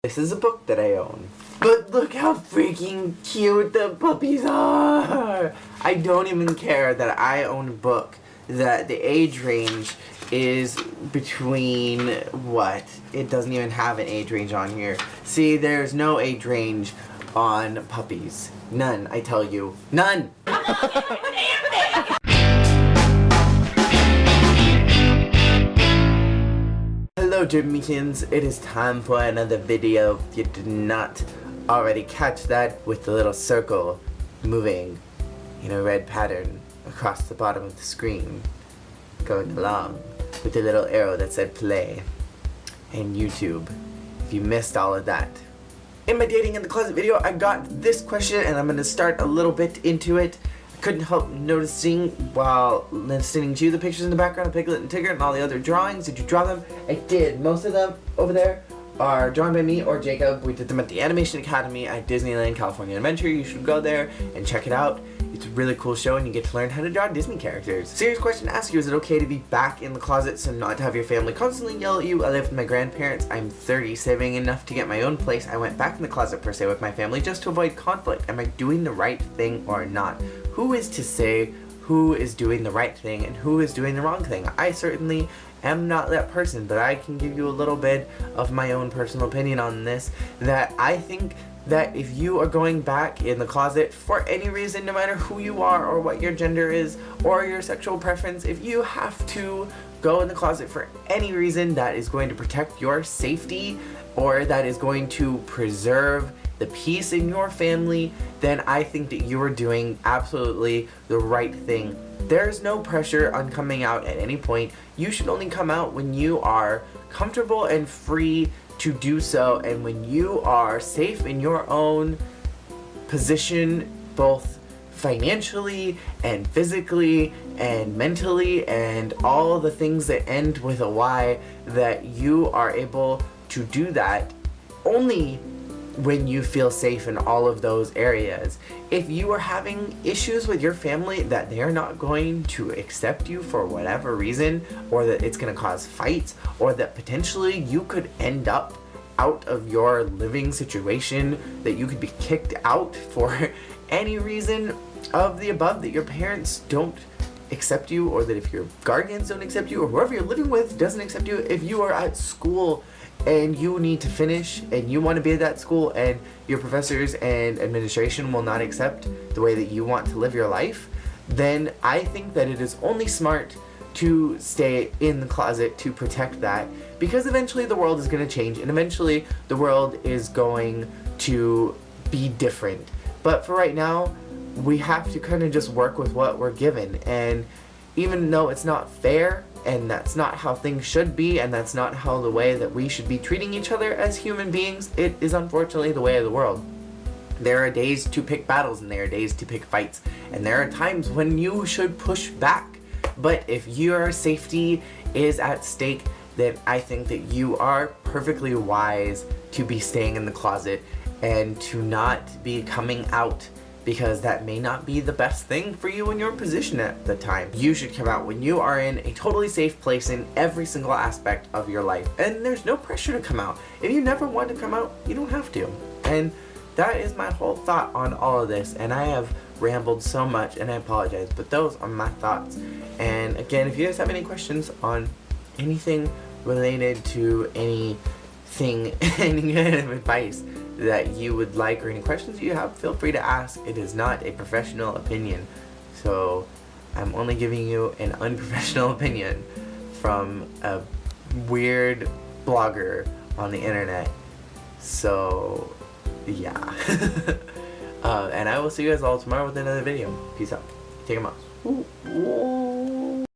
This is a book that I own. But look how freaking cute the puppies are! I don't even care that I own a book that the age range is between, what? It doesn't even have an age range on here. See, there's no age range on puppies. None, I tell you. None! Hello Jamaians, it is time for another video. If you did not already catch that, with the little circle moving in a red pattern across the bottom of the screen, going along with the little arrow that said play, and YouTube, if you missed all of that. In my dating in the closet video, I got this question and I'm going to start a little bit into it. Couldn't help noticing while listening to the pictures in the background of Piglet and Tigger and all the other drawings. Did you draw them? I did. Most of them over there are drawn by me or Jacob. We did them at the Animation Academy at Disneyland California Adventure. You should go there and check it out. It's a really cool show and you get to learn how to draw Disney characters. Serious question to ask you, is it okay to be back in the closet so not to have your family constantly yell at you? I live with my grandparents. I'm 30, saving enough to get my own place. I went back in the closet per se with my family just to avoid conflict. Am I doing the right thing or not? Who is to say who is doing the right thing and who is doing the wrong thing? I certainly am not that person, but I can give you a little bit of my own personal opinion on this, that I think that if you are going back in the closet for any reason, no matter who you are or what your gender is or your sexual preference, if you have to go in the closet for any reason that is going to protect your safety or that is going to preserve the peace in your family, then I think that you are doing absolutely the right thing. There's no pressure on coming out at any point. You should only come out when you are comfortable and free to do so, and when you are safe in your own position, both financially and physically and mentally and all the things that end with a Y, that you are able to do that only when you feel safe in all of those areas. If you are having issues with your family that they are not going to accept you for whatever reason, or that it's going to cause fights, or that potentially you could end up out of your living situation, that you could be kicked out for any reason of the above, that your parents don't accept you, or that if your guardians don't accept you, or whoever you're living with doesn't accept you, if you are at school and you need to finish and you want to be at that school and your professors and administration will not accept the way that you want to live your life, then I think that it is only smart to stay in the closet to protect that, because eventually the world is going to change and eventually the world is going to be different. But for right now, we have to kind of just work with what we're given, and even though it's not fair and that's not how things should be, and that's not how the way that we should be treating each other as human beings, it is unfortunately the way of the world. There are days to pick battles and there are days to pick fights, and there are times when you should push back. But if your safety is at stake, then I think that you are perfectly wise to be staying in the closet and to not be coming out, because that may not be the best thing for you in your position at the time. You should come out when you are in a totally safe place in every single aspect of your life. And there's no pressure to come out. If you never want to come out, you don't have to. And that is my whole thought on all of this. And I have rambled so much and I apologize, but those are my thoughts. And again, if you guys have any questions on anything related to anything, any kind of advice that you would like, or any questions you have, feel free to ask. It is not a professional opinion, so I'm only giving you an unprofessional opinion from a weird blogger on the internet. So yeah. And I will see you guys all tomorrow with another video. Peace out. Take a mouse. Ooh.